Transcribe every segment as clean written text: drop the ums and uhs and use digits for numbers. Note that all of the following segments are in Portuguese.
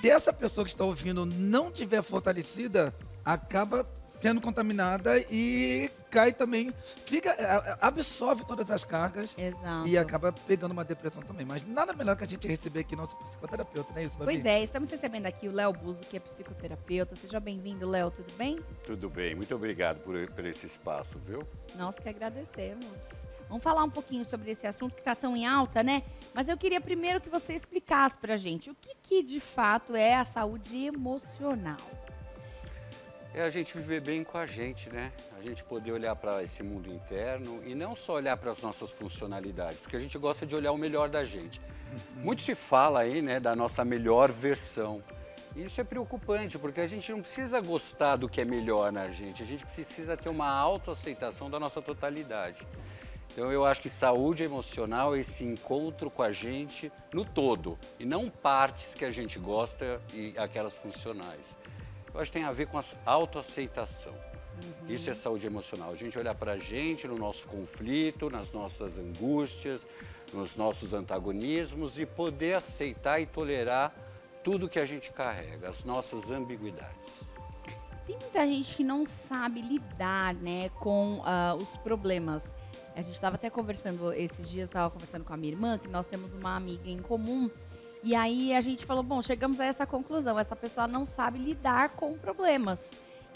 se essa pessoa que está ouvindo não tiver fortalecida, acaba sendo contaminada e cai também, absorve todas as cargas Exato. e acaba pegando uma depressão também. Mas nada melhor que a gente receber aqui nosso psicoterapeuta, não é isso, Babi? Pois é, estamos recebendo aqui o Léo Buzo, que é psicoterapeuta. Seja bem-vindo, Léo, tudo bem? Tudo bem, muito obrigado por esse espaço, viu? Nós que agradecemos. Vamos falar um pouquinho sobre esse assunto que está tão em alta, né? Mas eu queria primeiro que você explicasse pra gente o que de fato é a saúde emocional. É a gente viver bem com a gente, né? A gente poder olhar para esse mundo interno e não só olhar para as nossas funcionalidades, porque a gente gosta de olhar o melhor da gente. Muito se fala aí, né, da nossa melhor versão. E isso é preocupante, porque a gente não precisa gostar do que é melhor na gente, a gente precisa ter uma autoaceitação da nossa totalidade. Então eu acho que saúde emocional é esse encontro com a gente no todo, e não partes que a gente gosta e aquelas funcionais. Eu acho que tem a ver com a autoaceitação. Isso é saúde emocional. A gente olhar para a gente, no nosso conflito, nas nossas angústias, nos nossos antagonismos e poder aceitar e tolerar tudo que a gente carrega, as nossas ambiguidades. Tem muita gente que não sabe lidar, né, com os problemas. A gente estava até conversando, esses dias estava conversando com a minha irmã, que nós temos uma amiga em comum. E aí a gente falou, bom, chegamos a essa conclusão, essa pessoa não sabe lidar com problemas.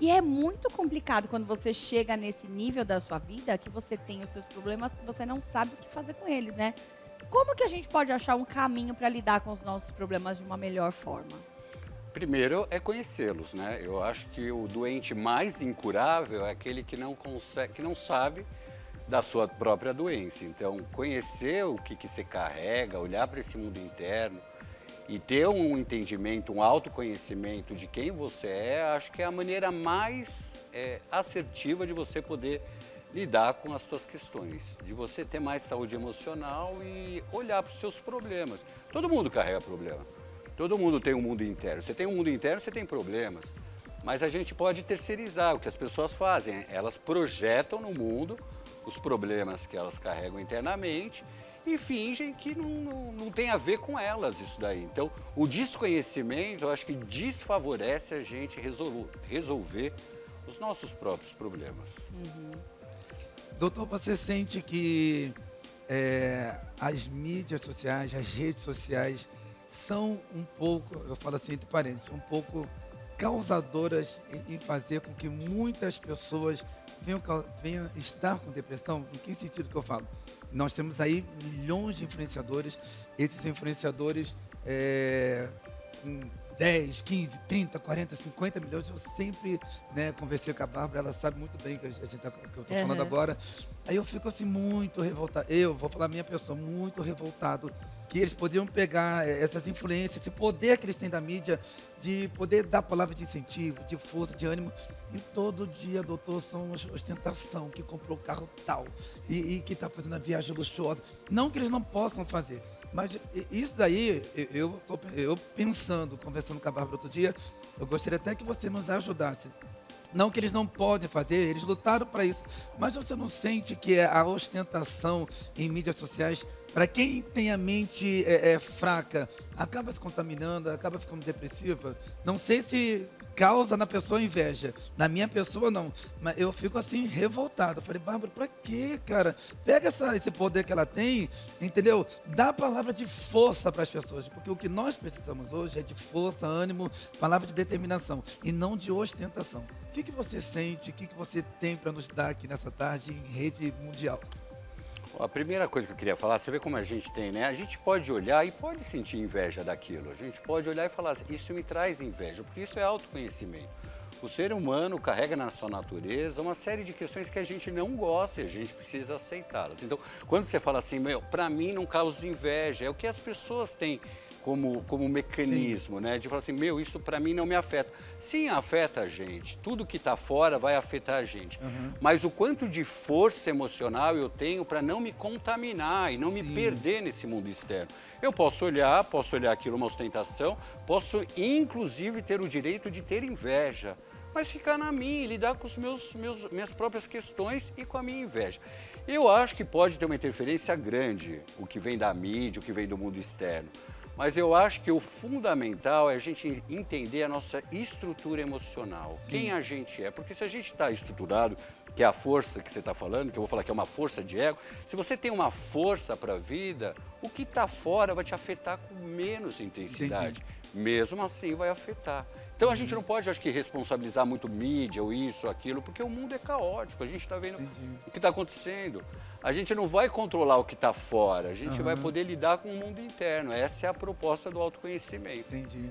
E é muito complicado quando você chega nesse nível da sua vida, que você tem os seus problemas, que você não sabe o que fazer com eles, né? Como que a gente pode achar um caminho para lidar com os nossos problemas de uma melhor forma? Primeiro é conhecê-los, né? Eu acho que o doente mais incurável é aquele que não consegue, que não sabe da sua própria doença. Então, conhecer o que você carrega, olhar para esse mundo interno e ter um entendimento, um autoconhecimento de quem você é, acho que é a maneira mais assertiva de você poder lidar com as suas questões, de você ter mais saúde emocional e olhar para os seus problemas. Todo mundo carrega problema, todo mundo tem um mundo interno. Você tem um mundo interno, você tem problemas, mas a gente pode terceirizar o que as pessoas fazem. Elas projetam no mundo os problemas que elas carregam internamente e fingem que não tem a ver com elas isso daí. Então, o desconhecimento, eu acho que desfavorece a gente resolver os nossos próprios problemas. Doutor, você sente que as mídias sociais, as redes sociais são um pouco, eu falo assim entre parênteses, um pouco causadoras em fazer com que muitas pessoas venham estar com depressão? Em que sentido que eu falo? Nós temos aí milhões de influenciadores, esses influenciadores com 10, 15, 30, 40, 50 milhões, eu sempre conversei com a Bárbara, ela sabe muito bem que eu estou falando agora. Aí eu fico assim muito revoltado, eu vou falar minha pessoa, muito revoltado, que eles poderiam pegar essas influências, esse poder que eles têm da mídia, de poder dar palavra de incentivo, de força, de ânimo, e todo dia, doutor, são ostentação, que comprou o carro tal, e que está fazendo a viagem luxuosa. Não que eles não possam fazer, mas isso daí, eu pensando, conversando com a Bárbara outro dia, eu gostaria até que você nos ajudasse. Não que eles não podem fazer, eles lutaram para isso. Mas você não sente que a ostentação em mídias sociais, para quem tem a mente fraca, acaba se contaminando, acaba ficando depressiva? Não sei se causa na pessoa inveja. Na minha pessoa, não. Mas eu fico assim, revoltado. Eu falei, Bárbara, pra quê, cara? Pega esse poder que ela tem, entendeu? Dá a palavra de força para as pessoas. Porque o que nós precisamos hoje é de força, ânimo, palavra de determinação. E não de ostentação. O que você sente, o que você tem para nos dar aqui nessa tarde em rede mundial? A primeira coisa que eu queria falar, você vê como a gente tem, né? A gente pode olhar e pode sentir inveja daquilo. A gente pode olhar e falar assim, isso me traz inveja, porque isso é autoconhecimento. O ser humano carrega na sua natureza uma série de questões que a gente não gosta e a gente precisa aceitá-las. Então, quando você fala assim, para mim não causa inveja, é o que as pessoas têm como mecanismo, né? De falar assim, isso para mim não me afeta. Sim, afeta a gente. Tudo que está fora vai afetar a gente. Mas o quanto de força emocional eu tenho para não me contaminar e não me perder nesse mundo externo. Eu posso olhar aquilo uma ostentação, posso inclusive ter o direito de ter inveja, mas ficar na minha e lidar com minhas próprias questões e com a minha inveja. Eu acho que pode ter uma interferência grande, o que vem da mídia, o que vem do mundo externo. Mas eu acho que o fundamental é a gente entender a nossa estrutura emocional, quem a gente é. Porque se a gente está estruturado, que é a força que você está falando, que eu vou falar que é uma força de ego, se você tem uma força para a vida, o que está fora vai te afetar com menos intensidade. Mesmo assim vai afetar. Então a gente não pode, acho que, responsabilizar muito mídia ou isso ou aquilo, porque o mundo é caótico, a gente está vendo o que está acontecendo. A gente não vai controlar o que está fora, a gente vai poder lidar com o mundo interno. Essa é a proposta do autoconhecimento. Entendi.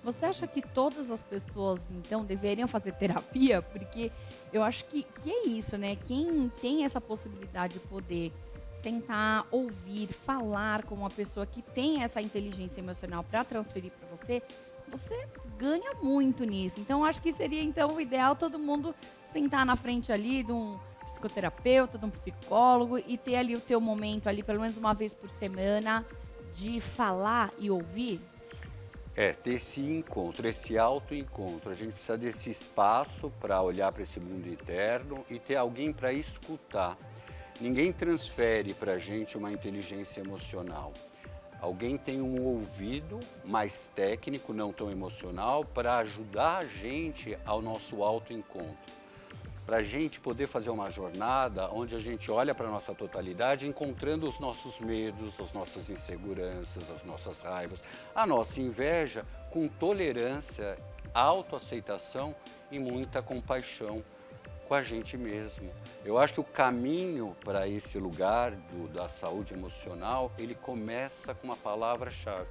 Você acha que todas as pessoas, então, deveriam fazer terapia? Porque eu acho que é isso, né? Quem tem essa possibilidade de poder sentar, ouvir, falar com uma pessoa que tem essa inteligência emocional para transferir para você, você ganha muito nisso. Então, acho que seria, então, o ideal todo mundo sentar na frente ali de um psicoterapeuta, de um psicólogo e ter ali o teu momento ali, pelo menos uma vez por semana, de falar e ouvir. Ter esse encontro, esse autoencontro. A gente precisa desse espaço para olhar para esse mundo interno e ter alguém para escutar. Ninguém transfere para a gente uma inteligência emocional. Alguém tem um ouvido mais técnico, não tão emocional, para ajudar a gente ao nosso autoencontro. Para a gente poder fazer uma jornada onde a gente olha para a nossa totalidade, encontrando os nossos medos, as nossas inseguranças, as nossas raivas, a nossa inveja, com tolerância, autoaceitação e muita compaixão com a gente mesmo. Eu acho que o caminho para esse lugar da saúde emocional, ele começa com uma palavra-chave,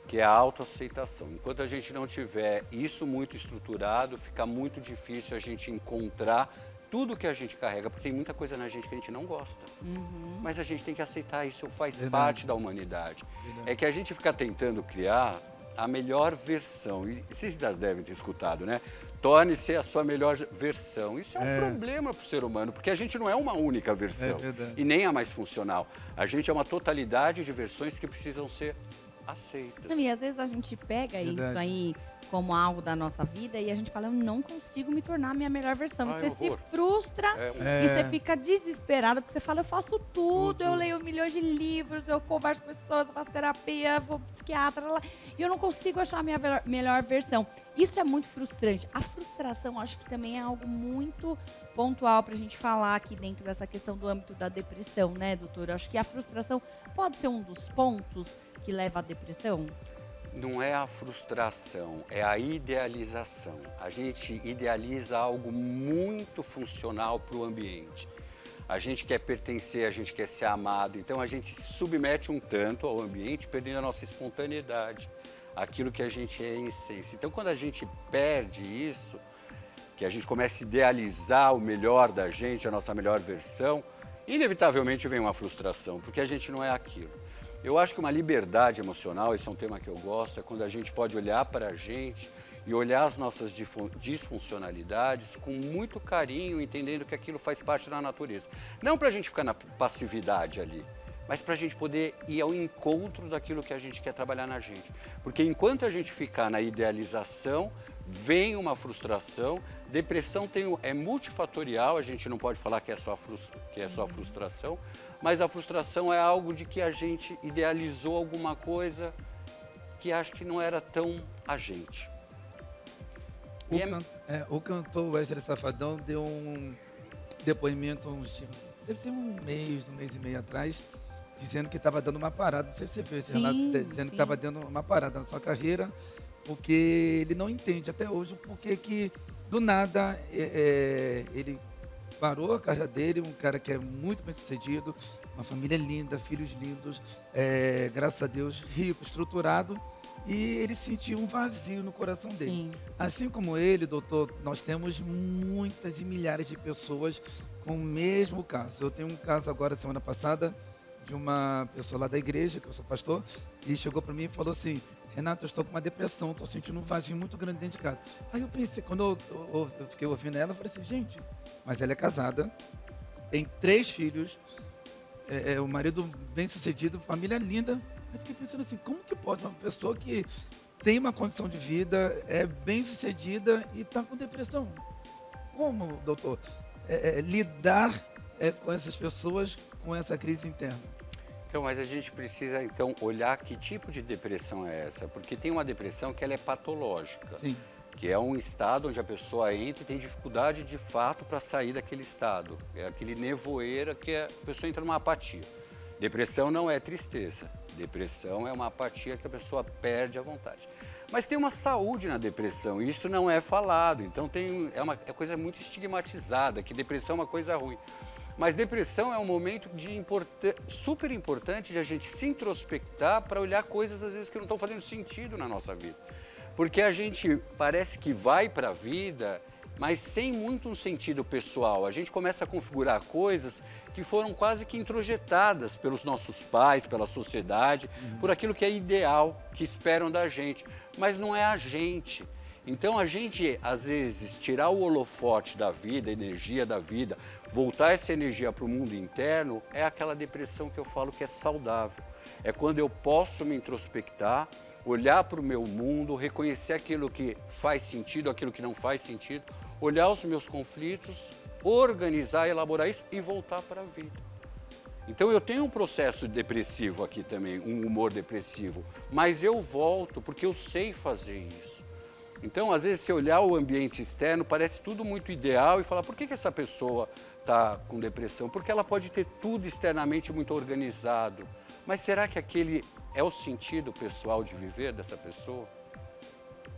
que é a autoaceitação. Enquanto a gente não tiver isso muito estruturado, fica muito difícil a gente encontrar tudo que a gente carrega, porque tem muita coisa na gente que a gente não gosta. Mas a gente tem que aceitar, isso faz parte da humanidade. É que a gente fica tentando criar a melhor versão, e vocês já devem ter escutado, né? Torne-se a sua melhor versão. Isso é um problema para o ser humano, porque a gente não é uma única versão, e nem a mais funcional. A gente é uma totalidade de versões que precisam ser aceitas. Não, e às vezes a gente pega isso aí como algo da nossa vida e a gente fala, eu não consigo me tornar a minha melhor versão. E você se frustra e você fica desesperado, porque você fala, eu faço tudo, eu leio milhões de livros, eu converso com pessoas, eu faço terapia, vou pro psiquiatra, e eu não consigo achar a minha melhor versão. Isso é muito frustrante. A frustração, acho que também é algo muito pontual pra gente falar aqui dentro dessa questão do âmbito da depressão, né, doutor? Acho que a frustração pode ser um dos pontos que leva à depressão? Não é a frustração, é a idealização. A gente idealiza algo muito funcional para o ambiente. A gente quer pertencer, a gente quer ser amado, então a gente se submete um tanto ao ambiente, perdendo a nossa espontaneidade, aquilo que a gente é em essência. Então, quando a gente perde isso, que a gente começa a idealizar o melhor da gente, a nossa melhor versão, inevitavelmente vem uma frustração, porque a gente não é aquilo. Eu acho que uma liberdade emocional, esse é um tema que eu gosto, é quando a gente pode olhar para a gente e olhar as nossas disfuncionalidades com muito carinho, entendendo que aquilo faz parte da natureza. Não para a gente ficar na passividade ali, mas para a gente poder ir ao encontro daquilo que a gente quer trabalhar na gente. Porque enquanto a gente ficar na idealização, vem uma frustração. Depressão é multifatorial, a gente não pode falar que é só frustração, mas a frustração é algo de que a gente idealizou alguma coisa que acho que não era tão a gente. O cantor Wesley Safadão deu um depoimento, deve ter um mês e meio atrás, dizendo que estava dando uma parada, não sei se você viu esse relato, dizendo que estava dando uma parada na sua carreira, porque ele não entende até hoje porque que, do nada, ele parou a carreira dele, um cara que é muito bem sucedido, uma família linda, filhos lindos, graças a Deus, rico, estruturado, e ele sentiu um vazio no coração dele. Sim. Assim como ele, doutor, nós temos muitas e milhares de pessoas com o mesmo caso. Eu tenho um caso agora, semana passada, de uma pessoa lá da igreja, que eu sou pastor, e chegou para mim e falou assim, Renato, eu estou com uma depressão, estou sentindo um vazio muito grande dentro de casa. Aí eu pensei, quando eu fiquei ouvindo ela, eu falei assim, gente, mas ela é casada, tem 3 filhos, o marido bem sucedido, família linda. Aí fiquei pensando assim, como que pode uma pessoa que tem uma condição de vida, é bem sucedida e está com depressão? Como, doutor, lidar com essas pessoas com essa crise interna? Então, mas a gente precisa, então, olhar que tipo de depressão é essa, porque tem uma depressão que ela é patológica, Sim. que é um estado onde a pessoa entra e tem dificuldade, de fato, para sair daquele estado. É aquele nevoeiro que a pessoa entra numa apatia. Depressão não é tristeza, depressão é uma apatia que a pessoa perde a vontade. Mas tem uma saúde na depressão, e isso não é falado, então é uma coisa muito estigmatizada, que depressão é uma coisa ruim. Mas depressão é um momento super importante de a gente se introspectar para olhar coisas, às vezes, que não estão fazendo sentido na nossa vida. Porque a gente parece que vai para a vida, mas sem muito um sentido pessoal. A gente começa a configurar coisas que foram quase que introjetadas pelos nossos pais, pela sociedade, por aquilo que é ideal, que esperam da gente. Mas não é a gente. Então, a gente, às vezes, tirar o holofote da vida, a energia da vida, voltar essa energia para o mundo interno, é aquela depressão que eu falo que é saudável. É quando eu posso me introspectar, olhar para o meu mundo, reconhecer aquilo que faz sentido, aquilo que não faz sentido, olhar os meus conflitos, organizar, elaborar isso e voltar para a vida. Então, eu tenho um processo depressivo aqui também, um humor depressivo, mas eu volto porque eu sei fazer isso. Então, às vezes, se olhar o ambiente externo, parece tudo muito ideal e falar, por que essa pessoa está com depressão? Porque ela pode ter tudo externamente muito organizado. Mas será que aquele é o sentido pessoal de viver dessa pessoa?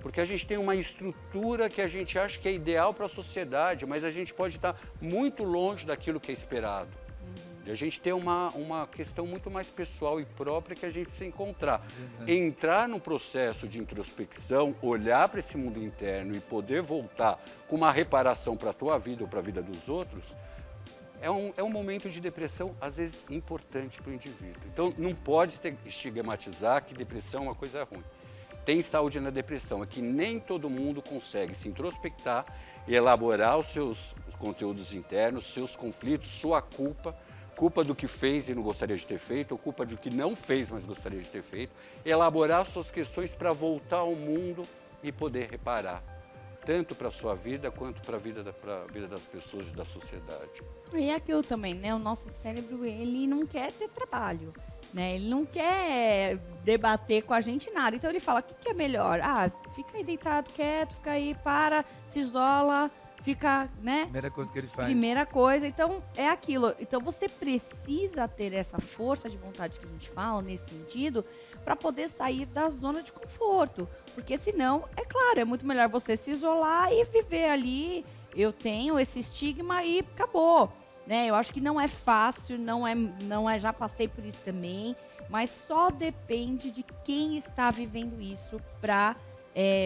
Porque a gente tem uma estrutura que a gente acha que é ideal para a sociedade, mas a gente pode estar muito longe daquilo que é esperado. A gente tem uma questão muito mais pessoal e própria que a gente se encontrar. Entrar num processo de introspecção, olhar para esse mundo interno e poder voltar com uma reparação para a tua vida ou para a vida dos outros, é um momento de depressão, às vezes, importante para o indivíduo. Então, não pode estigmatizar que depressão é uma coisa ruim. Tem saúde na depressão, é que nem todo mundo consegue se introspectar e elaborar os seus conteúdos internos, seus conflitos, sua culpa do que fez e não gostaria de ter feito, ou culpa do que não fez, mas gostaria de ter feito, elaborar suas questões para voltar ao mundo e poder reparar, tanto para a sua vida quanto para a vida das pessoas e da sociedade. E é aquilo também, né? O nosso cérebro, ele não quer ter trabalho, né? Ele não quer debater com a gente nada. Então ele fala, o que é melhor? Ah, fica aí deitado, quieto, fica aí, se isola, fica, né? Primeira coisa que ele faz. Primeira coisa. Então, é aquilo. Então, você precisa ter essa força de vontade que a gente fala, nesse sentido, para poder sair da zona de conforto. Porque senão, é claro, é muito melhor você se isolar e viver ali. Eu tenho esse estigma e acabou. Né? Eu acho que não é fácil, não é, já passei por isso também, mas só depende de quem está vivendo isso para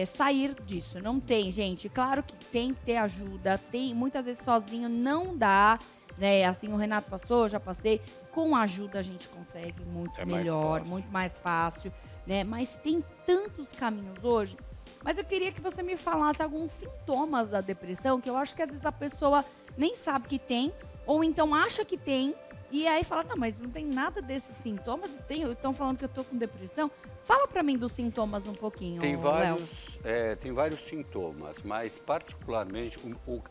sair disso. Não tem, gente. Claro que tem que ter ajuda, muitas vezes sozinho não dá, né? Assim, o Renato passou, já passei. Com ajuda a gente consegue muito melhor, muito mais fácil, né? Mas tem tantos caminhos hoje. Mas eu queria que você me falasse alguns sintomas da depressão, que eu acho que às vezes a pessoa nem sabe que tem, ou então acha que tem, e aí fala, não, mas não tem nada desses sintomas, estão falando que eu tô com depressão. Fala para mim dos sintomas um pouquinho, Tem vários sintomas, mas particularmente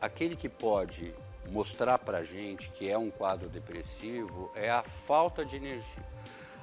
aquele que pode mostrar para a gente que é um quadro depressivo é a falta de energia.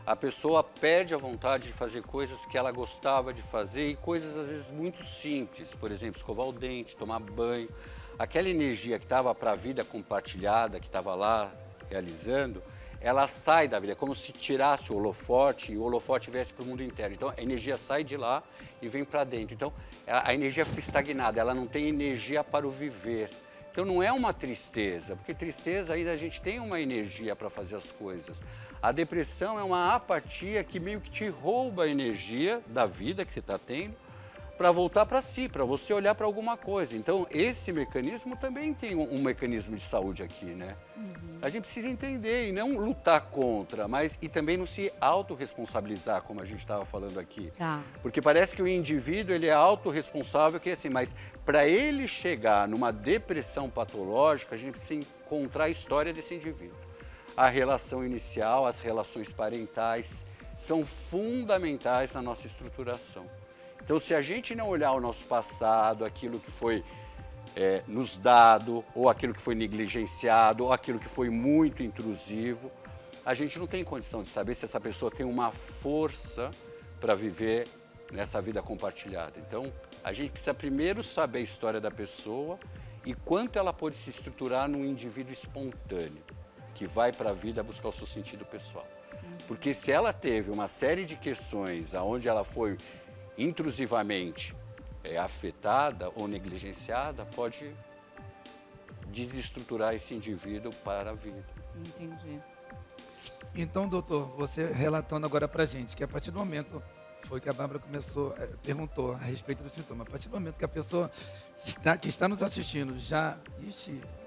A pessoa perde a vontade de fazer coisas que ela gostava de fazer e coisas às vezes muito simples, por exemplo, escovar o dente, tomar banho. Aquela energia que estava para a vida compartilhada, que estava lá realizando, ela sai da vida, é como se tirasse o holofote e o holofote viesse para o mundo interno. Então, a energia sai de lá e vem para dentro. Então, a energia fica estagnada, ela não tem energia para o viver. Então, não é uma tristeza, porque tristeza ainda a gente tem uma energia para fazer as coisas. A depressão é uma apatia que meio que te rouba a energia da vida que você está tendo para voltar para si, para você olhar para alguma coisa. Então, esse mecanismo também tem um mecanismo de saúde aqui, né? A gente precisa entender e não lutar contra, e também não se autorresponsabilizar, como a gente estava falando aqui. Tá. Porque parece que o indivíduo ele é autorresponsável, que é assim, mas para ele chegar numa depressão patológica, a gente precisa encontrar a história desse indivíduo. A relação inicial, as relações parentais são fundamentais na nossa estruturação. Então, se a gente não olhar o nosso passado, aquilo que foi nos dado, ou aquilo que foi negligenciado, ou aquilo que foi muito intrusivo, a gente não tem condição de saber se essa pessoa tem uma força para viver nessa vida compartilhada. Então, a gente precisa primeiro saber a história da pessoa e quanto ela pode se estruturar num indivíduo espontâneo, que vai para a vida buscar o seu sentido pessoal. Porque se ela teve uma série de questões onde ela foi intrusivamente afetada ou negligenciada, pode desestruturar esse indivíduo para a vida. Entendi. Então, doutor, você relatando agora pra gente que a partir do momento, foi que a Bárbara perguntou a respeito do sintoma, a partir do momento que a pessoa que está nos assistindo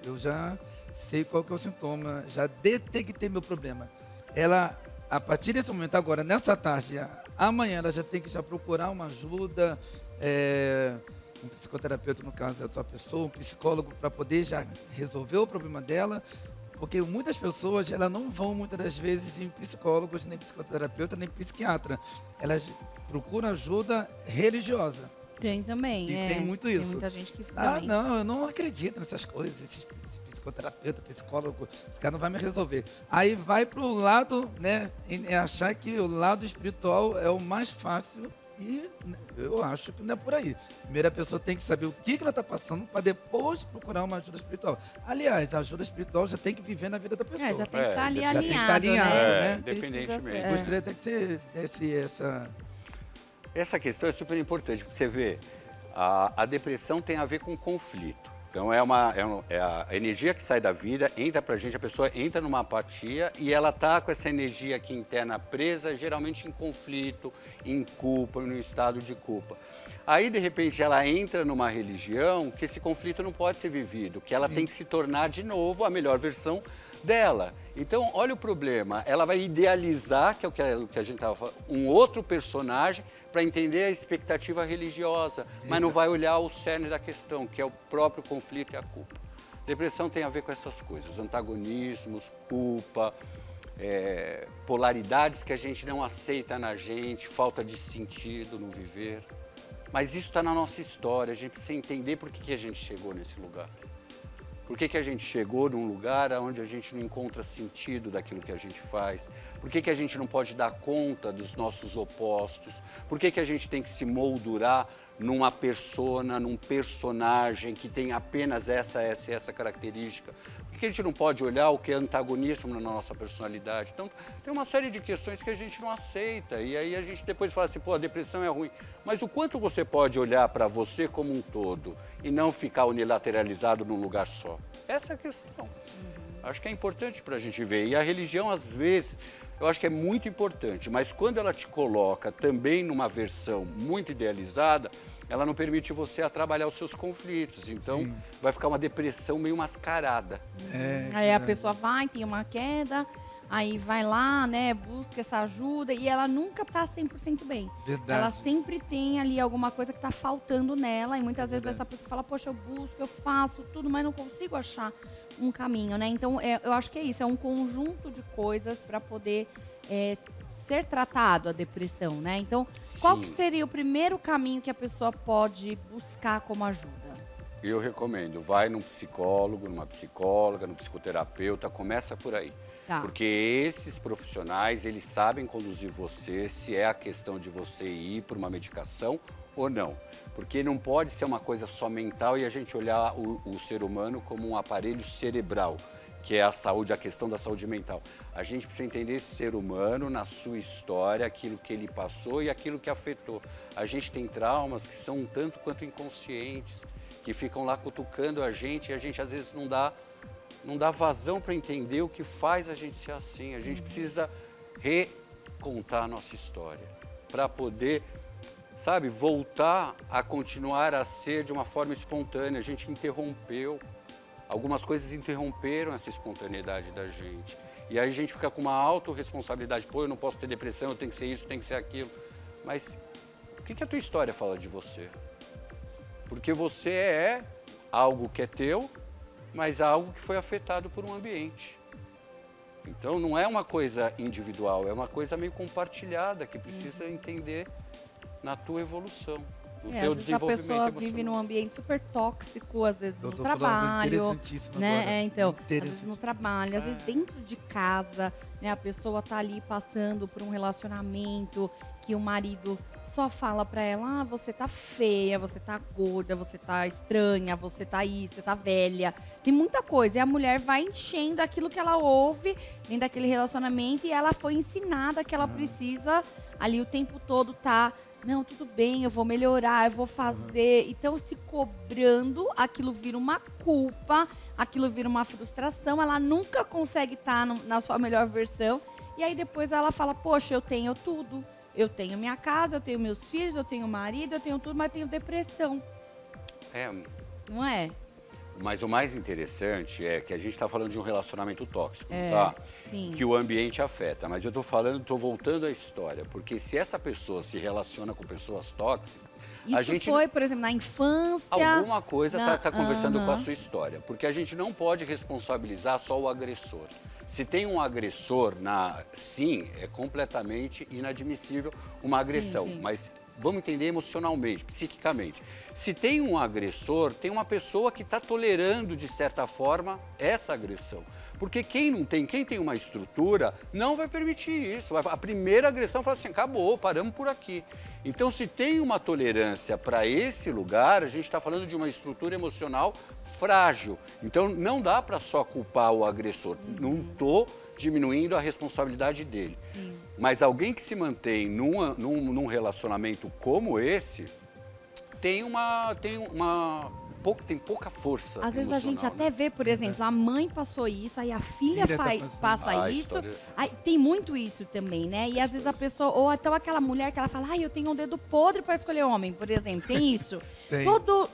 eu já sei qual que é o sintoma, já detectei meu problema. Ela, a partir desse momento agora, nessa tarde, amanhã ela já tem que procurar uma ajuda, um psicoterapeuta, no caso é a tua pessoa, um psicólogo, para poder já resolver o problema dela. Porque muitas pessoas, elas não vão muitas das vezes em psicólogos, nem psicoterapeuta, nem psiquiatra. Elas procuram ajuda religiosa. Tem também, E tem muito isso. Tem muita gente que Não, eu não acredito nessas coisas, esse psicoterapeuta, psicólogo, esse cara não vai me resolver. Aí vai para o lado, né, achar que o lado espiritual é o mais fácil. E eu acho que não é por aí. Primeiro a pessoa tem que saber o que ela está passando para depois procurar uma ajuda espiritual. Aliás, a ajuda espiritual já tem que viver na vida da pessoa. já tem que estar ali já tem que estar alinhado, né? Independentemente. Gostaria até que você desse essa... Essa questão é super importante, porque você vê, a depressão tem a ver com conflito. Então, é a energia que sai da vida, entra pra gente, a pessoa entra numa apatia e ela tá com essa energia aqui interna presa, geralmente em conflito, em culpa, num estado de culpa. Aí, de repente, ela entra numa religião que esse conflito não pode ser vivido, que ela tem que se tornar de novo a melhor versão dela. Então, olha o problema, ela vai idealizar, que é o que a gente estava falando, um outro personagem para entender a expectativa religiosa, mas não vai olhar o cerne da questão, que é o próprio conflito e a culpa. Depressão tem a ver com essas coisas, antagonismos, culpa, polaridades que a gente não aceita na gente, falta de sentido no viver. Mas isso está na nossa história, a gente precisa entender por que a gente chegou nesse lugar. Por que a gente chegou num lugar onde a gente não encontra sentido daquilo que a gente faz? Por que a gente não pode dar conta dos nossos opostos? Por que a gente tem que se moldurar numa persona, num personagem que tem apenas essa característica? Por que a gente não pode olhar o que é antagonismo na nossa personalidade? Então, tem uma série de questões que a gente não aceita. E aí a gente depois fala assim, pô, a depressão é ruim. Mas o quanto você pode olhar para você como um todo e não ficar unilateralizado num lugar só? Essa é a questão. Acho que é importante para a gente ver. E a religião, às vezes, eu acho que é muito importante, mas quando ela te coloca também numa versão muito idealizada, ela não permite você a trabalhar os seus conflitos. Então, vai ficar uma depressão meio mascarada. Aí a pessoa vai, tem uma queda, aí vai lá, né, busca essa ajuda e ela nunca tá 100% bem. Verdade. Ela sempre tem ali alguma coisa que tá faltando nela e muitas vezes essa pessoa fala, poxa, eu busco, eu faço tudo, mas não consigo achar um caminho, né? Então, eu acho que é isso, é um conjunto de coisas para poder ser tratado a depressão, né? Então, qual que seria o primeiro caminho que a pessoa pode buscar como ajuda? Eu recomendo, vai num psicólogo, numa psicóloga, num psicoterapeuta, começa por aí. Tá. Porque esses profissionais, eles sabem conduzir você, se é a questão de você ir por uma medicação ou não. Porque não pode ser uma coisa só mental e a gente olhar o ser humano como um aparelho cerebral, que é a saúde, a questão da saúde mental. A gente precisa entender esse ser humano na sua história, aquilo que ele passou e aquilo que afetou. A gente tem traumas que são um tanto quanto inconscientes, que ficam lá cutucando a gente e a gente às vezes não dá vazão para entender o que faz a gente ser assim. A gente precisa recontar a nossa história para poder, sabe, voltar a continuar a ser de uma forma espontânea. A gente interrompeu, algumas coisas interromperam essa espontaneidade da gente. E aí a gente fica com uma autorresponsabilidade. Pô, eu não posso ter depressão, eu tenho que ser isso, tenho que ser aquilo. Mas o que a tua história fala de você? Porque você é algo que é teu, mas algo que foi afetado por um ambiente. Então não é uma coisa individual, é uma coisa meio compartilhada que precisa entender na tua evolução. no Às teu vezes a desenvolvimento pessoa emocional. vive num ambiente super tóxico, às vezes no Doutor, falou algo trabalho, interessantíssimo né? agora. Então, às vezes no Interessante. trabalho, às vezes dentro de casa, né? A pessoa tá ali passando por um relacionamento que o marido só fala pra ela, ah, você tá feia, você tá gorda, você tá estranha, você tá isso, você tá velha. Tem muita coisa. E a mulher vai enchendo aquilo que ela ouve dentro daquele relacionamento e ela foi ensinada que ela precisa ali o tempo todo tá, não, tudo bem, eu vou melhorar, eu vou fazer. Então, se cobrando, aquilo vira uma culpa, aquilo vira uma frustração, ela nunca consegue estar na sua melhor versão. E aí depois ela fala, poxa, eu tenho tudo. Eu tenho minha casa, eu tenho meus filhos, eu tenho marido, eu tenho tudo, mas tenho depressão. É, Não é? mas o mais interessante é que a gente está falando de um relacionamento tóxico, É, tá? sim. Que o ambiente afeta. Mas eu estou voltando à história, porque se essa pessoa se relaciona com pessoas tóxicas, Isso a gente foi, por exemplo, na infância. alguma coisa tá conversando com a Aham. sua história, porque a gente não pode responsabilizar só o agressor. Se tem um agressor, sim, é completamente inadmissível uma agressão, sim. mas vamos entender emocionalmente, psiquicamente. Se tem um agressor, tem uma pessoa que está tolerando, de certa forma, essa agressão. Porque quem tem uma estrutura, não vai permitir isso. A primeira agressão fala assim, acabou, paramos por aqui. Então, se tem uma tolerância para esse lugar, a gente está falando de uma estrutura emocional frágil. Então, não dá para só culpar o agressor. Não estou diminuindo a responsabilidade dele. Sim. Mas alguém que se mantém num relacionamento como esse, tem pouca força Às vezes a gente emocional, até vê, por exemplo, a mãe passou isso, aí a filha Filha tá passando. passa A isso. história- Aí, tem muito isso também, né? E às vezes a pessoa, ou então aquela mulher que ela fala, ai, eu tenho um dedo podre pra escolher homem, por exemplo. Tem isso. Tem.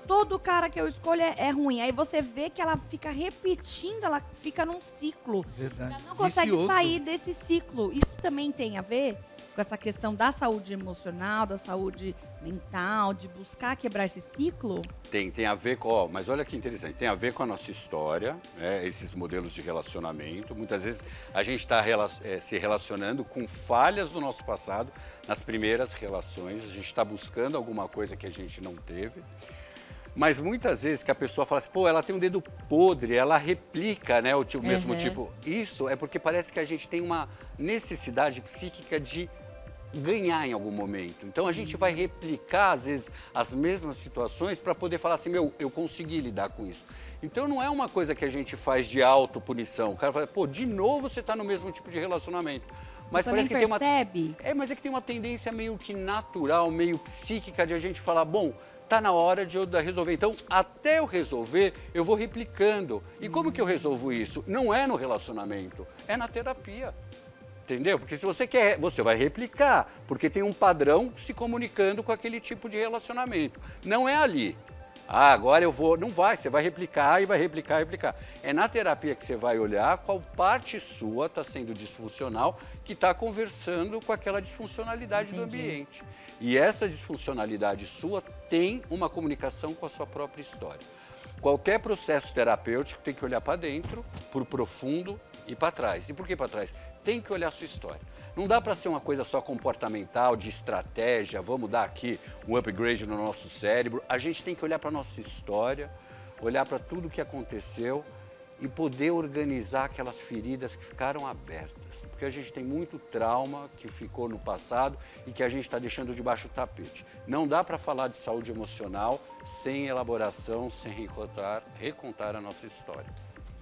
Todo cara que eu escolho é ruim. Aí você vê que ela fica repetindo, ela fica num ciclo. Verdade. Ela não consegue Vicioso. sair desse ciclo. Isso também tem a ver com essa questão da saúde emocional, da saúde mental, de buscar quebrar esse ciclo? Tem a ver mas olha que interessante, tem a ver com a nossa história, né, esses modelos de relacionamento. Muitas vezes a gente está se relacionando com falhas do nosso passado nas primeiras relações, a gente está buscando alguma coisa que a gente não teve. Mas muitas vezes que a pessoa fala assim, pô, ela tem um dedo podre, ela replica, né, o mesmo tipo. Isso é porque parece que a gente tem uma necessidade psíquica de ganhar em algum momento. Então a gente vai replicar, às vezes, as mesmas situações para poder falar assim, eu consegui lidar com isso. Então não é uma coisa que a gente faz de autopunição. O cara fala, pô, de novo você está no mesmo tipo de relacionamento. Mas Você parece nem que percebe? mas é que tem uma tendência meio que natural, meio psíquica de a gente falar, bom, tá na hora de eu resolver. Então, até eu resolver, eu vou replicando. E como que eu resolvo isso? Não é no relacionamento, é na terapia. Entendeu? Porque se você quer, você vai replicar, porque tem um padrão se comunicando com aquele tipo de relacionamento. Não é ali. Ah, agora eu vou. Não vai, você vai replicar e vai replicar, replicar. É na terapia que você vai olhar qual parte sua está sendo disfuncional, que está conversando com aquela disfuncionalidade do ambiente. E essa disfuncionalidade sua tem uma comunicação com a sua própria história. Qualquer processo terapêutico tem que olhar para dentro, para o profundo e para trás. E por que para trás? Tem que olhar a sua história. Não dá para ser uma coisa só comportamental, de estratégia, vamos dar aqui um upgrade no nosso cérebro. A gente tem que olhar para a nossa história, olhar para tudo o que aconteceu e poder organizar aquelas feridas que ficaram abertas. Porque a gente tem muito trauma que ficou no passado e que a gente está deixando debaixo do tapete. Não dá para falar de saúde emocional sem elaboração, sem recontar a nossa história.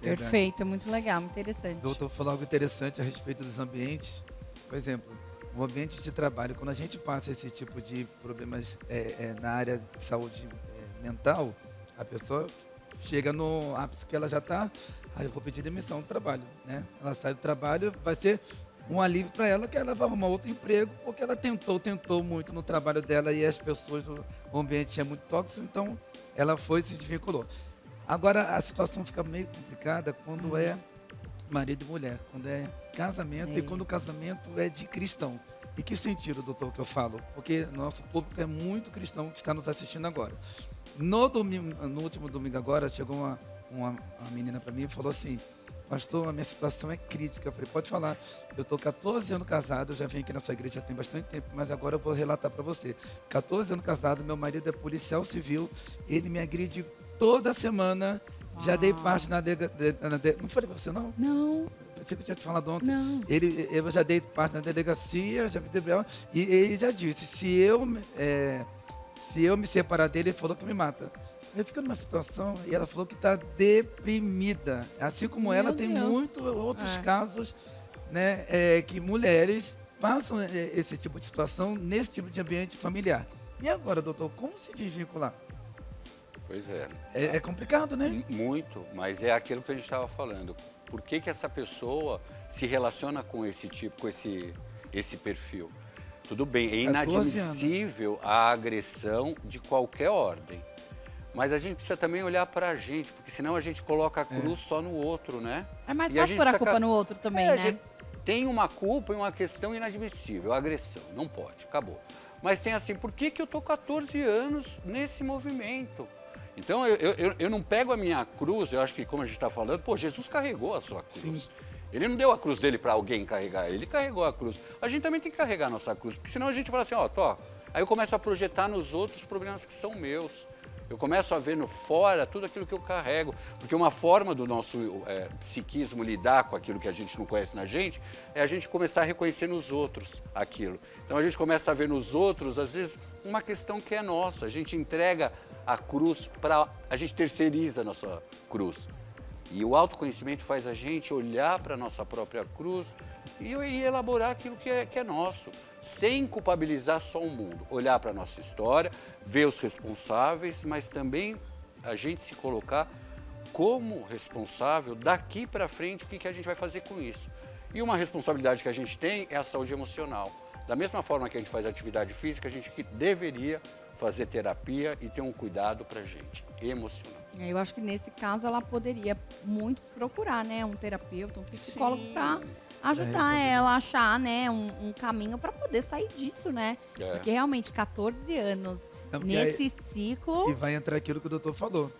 Verdade. Perfeito, muito legal, muito interessante. O doutor falou algo interessante a respeito dos ambientes. Por exemplo, o ambiente de trabalho, quando a gente passa esse tipo de problemas na área de saúde mental, a pessoa chega no ápice que ela já está, eu vou pedir demissão do trabalho, né? Ela sai do trabalho, vai ser um alívio para ela, que ela vai arrumar outro emprego, porque ela tentou muito no trabalho dela e as pessoas, o ambiente é muito tóxico, então ela foi e se desvinculou. Agora, a situação fica meio complicada quando é marido e mulher, quando é casamento e quando o casamento é de cristão. Em que sentido, doutor, que eu falo? Porque nosso público é muito cristão que está nos assistindo agora. No último domingo agora, chegou uma menina para mim e falou assim, pastor, a minha situação é crítica. Eu falei, pode falar. Eu estou 14 anos casado, eu já vim aqui na sua igreja já tem bastante tempo, mas agora eu vou relatar para você. 14 anos casado, meu marido é policial civil, ele me agride toda semana. Já dei parte não falei para você, não? Não. Pensei que eu tinha te falado ontem. Não. Eu já dei parte na delegacia, já vi DBL, e ele já disse, se eu me separar dele, ele falou que me mata. Eu fico numa situação, e ela falou que está deprimida. Assim como ela, tem muitos outros casos, né, que mulheres passam esse tipo de situação nesse tipo de ambiente familiar. E agora, doutor, como se desvincular? Pois é. É complicado, né? Muito, mas é aquilo que a gente estava falando. Por que que essa pessoa se relaciona com esse tipo, com esse perfil? Tudo bem, é inadmissível a agressão de qualquer ordem. Mas a gente precisa também olhar para a gente, porque senão a gente coloca a cruz só no outro, né? É mais fácil pôr a culpa no outro também, né? A gente tem uma culpa e uma questão inadmissível, a agressão, não pode, acabou. Mas tem assim, por que que eu tô 14 anos nesse movimento? Então, eu não pego a minha cruz, eu acho que, como a gente está falando, pô, Jesus carregou a sua cruz. Sim. Ele não deu a cruz dele para alguém carregar, ele carregou a cruz. A gente também tem que carregar a nossa cruz, porque senão a gente fala assim, ó, aí eu começo a projetar nos outros problemas que são meus. Eu começo a ver no fora tudo aquilo que eu carrego, porque uma forma do nosso psiquismo lidar com aquilo que a gente não conhece na gente, é a gente começar a reconhecer nos outros aquilo. Então a gente começa a ver nos outros, às vezes, uma questão que é nossa. A gente entrega a cruz a gente terceiriza a nossa cruz. E o autoconhecimento faz a gente olhar para a nossa própria cruz e elaborar aquilo que é nosso, sem culpabilizar só o mundo. Olhar para a nossa história, ver os responsáveis, mas também a gente se colocar como responsável daqui para frente, o que a gente vai fazer com isso. E uma responsabilidade que a gente tem é a saúde emocional. Da mesma forma que a gente faz atividade física, a gente deveria fazer terapia e ter um cuidado para a gente, emocional. Eu acho que nesse caso ela poderia muito procurar, né, um terapeuta, um psicólogo para ajudar ela a achar, né, um caminho para poder sair disso, né? Porque realmente 14 anos nesse ciclo. E vai entrar aquilo que o doutor falou,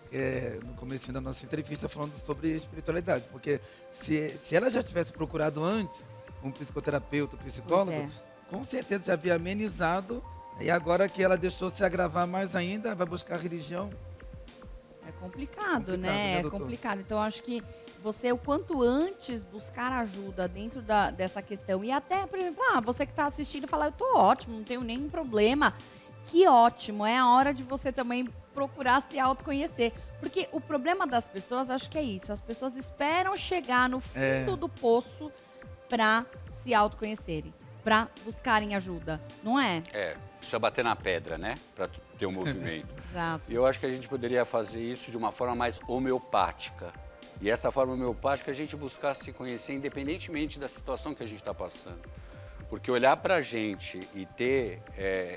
no começo da nossa entrevista, falando sobre espiritualidade. Porque se ela já tivesse procurado antes um psicoterapeuta, um psicólogo, com certeza já havia amenizado. E agora que ela deixou se agravar mais ainda, vai buscar religião. É complicado, né? É complicado. Então, acho que você, o quanto antes, buscar ajuda dentro dessa questão. E até, por exemplo, você que está assistindo fala, eu tô ótimo, não tenho nenhum problema. Que ótimo, é a hora de você também procurar se autoconhecer. Porque o problema das pessoas, acho que é isso. As pessoas esperam chegar no fundo do poço para se autoconhecerem, para buscarem ajuda, não é? Precisa bater na pedra, né? Para ter um movimento. Exato. E eu acho que a gente poderia fazer isso de uma forma mais homeopática. E essa forma homeopática a gente buscar se conhecer independentemente da situação que a gente está passando. Porque olhar para a gente e ter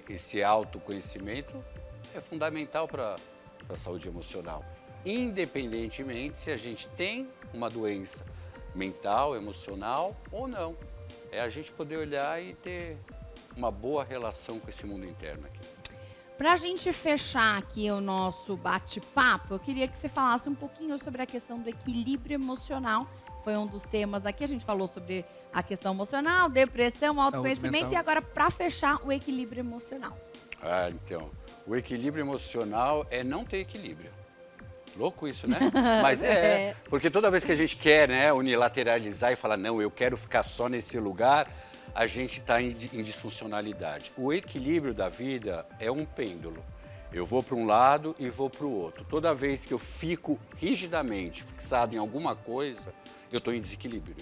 esse autoconhecimento é fundamental para a saúde emocional. Independentemente se a gente tem uma doença mental, emocional ou não. É a gente poder olhar e ter uma boa relação com esse mundo interno aqui. Para a gente fechar aqui o nosso bate-papo, eu queria que você falasse um pouquinho sobre a questão do equilíbrio emocional. Foi um dos temas aqui, a gente falou sobre a questão emocional, depressão, autoconhecimento e agora, para fechar, o equilíbrio emocional. Então, o equilíbrio emocional é não ter equilíbrio. Louco isso, né? Mas porque toda vez que a gente quer, né, unilateralizar e falar, não, eu quero ficar só nesse lugar, a gente está em disfuncionalidade. O equilíbrio da vida é um pêndulo. Eu vou para um lado e vou para o outro. Toda vez que eu fico rigidamente fixado em alguma coisa, eu estou em desequilíbrio.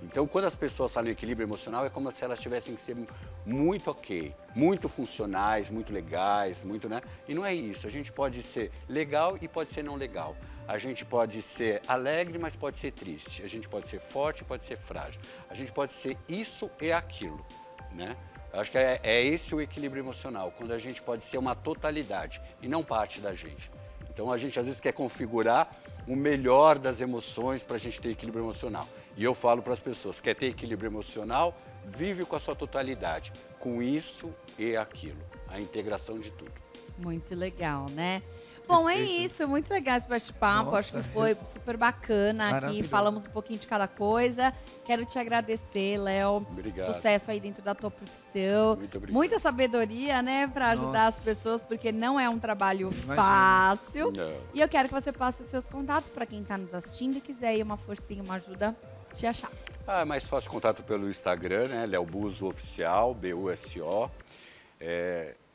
Então, quando as pessoas falam em equilíbrio emocional, é como se elas tivessem que ser muito ok, muito funcionais, muito legais, muito, né? E não é isso. A gente pode ser legal e pode ser não legal. A gente pode ser alegre, mas pode ser triste. A gente pode ser forte, pode ser frágil. A gente pode ser isso e aquilo, né? Eu acho que é esse o equilíbrio emocional, quando a gente pode ser uma totalidade e não parte da gente. Então, a gente às vezes quer configurar o melhor das emoções para a gente ter equilíbrio emocional. E eu falo para as pessoas, quer ter equilíbrio emocional, vive com a sua totalidade, com isso e aquilo, a integração de tudo. Muito legal, né? Bom, é Perfeito. isso. Muito legal esse bate-papo. Acho Nossa, que foi super bacana aqui. Maravilhoso. Falamos um pouquinho de cada coisa. Quero te agradecer, Léo. Obrigado. Sucesso aí dentro da tua profissão. Muito obrigado. Muita sabedoria, né, pra ajudar as Nossa. pessoas, porque não é um trabalho Imagina. fácil. Não. E eu quero que você passe os seus contatos pra quem tá nos assistindo e quiser aí uma forcinha, uma ajuda, te achar. É mais fácil contato pelo Instagram, né? Léo Busso Oficial, BUSO.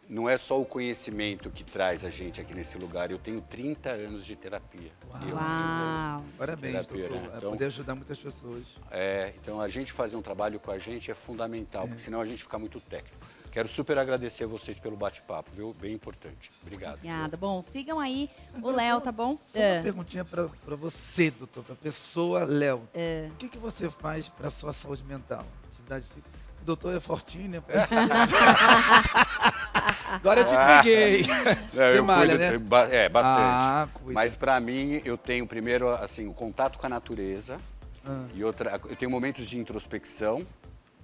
Não é só o conhecimento que traz a gente aqui nesse lugar. Eu tenho 30 anos de terapia. Uau! Parabéns, Terapia, doutor. né? É Então- poder ajudar muitas pessoas. Então a gente fazer um trabalho com a gente é fundamental, porque senão a gente fica muito técnico. Quero super agradecer a vocês pelo bate-papo, viu? Bem importante. Obrigado. Obrigada. Bom, sigam aí o Agora, Léo, só- tá bom? Só uma perguntinha pra você, doutor, pra pessoa Léo. É. O que você faz pra sua saúde mental? Atividade física? O doutor é fortinho, né? Agora eu te peguei. Você eu malha, cuido- né? bastante. Ah, cuida. Mas para mim, eu tenho primeiro assim, o contato com a natureza e outra, eu tenho momentos de introspecção,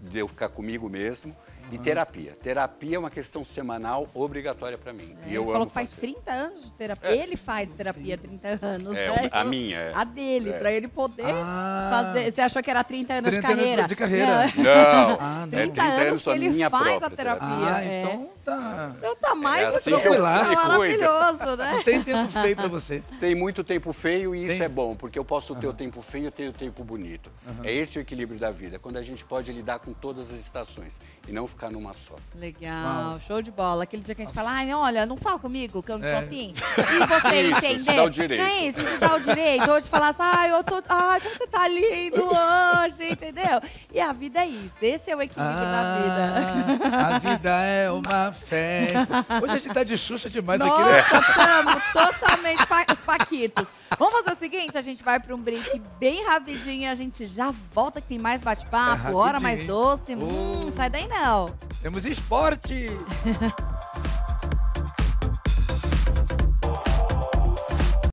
de eu ficar comigo mesmo e terapia. Terapia é uma questão semanal obrigatória para mim. E Ele eu falou amo que faz fazer. 30 anos de terapia. Ele faz terapia há 30 anos, É, né? a minha, é. A dele, É. pra ele poder Ah. fazer. Você achou que era 30 anos 30 de carreira? anos de carreira. Não, Ah, não. é 30 30 anos anos só que ele minha faz a própria terapia. Ah, É. então tá. Então tá mais É do assim que que eu tá me maravilhoso, né? Não tem tempo feio pra você. Tem muito tempo feio e isso Tem? é bom, porque eu posso ter o tempo feio e ter o tempo bonito. É esse o equilíbrio da vida, quando a gente pode lidar com todas as estações e não ficar numa só. Legal, Uau. show de bola. Aquele dia que a gente fala, ai, olha, não fala comigo, que eu não sou É. afim. E você Isso, entender. se dá o direito. Não é isso, se dá o direito. Hoje falar assim, ai, como você tá lindo hoje, entendeu? E a vida é isso, esse é o equilíbrio da vida. A vida é uma festa. Hoje a gente tá de Xuxa demais aqui, né? Nossa, estamos totalmente os paquitos. Vamos fazer o seguinte, a gente vai para um break bem rapidinho, a gente já volta que tem mais bate-papo, É hora rapidinho, mais hein? doce. Oh. Sai daí não. Temos esporte.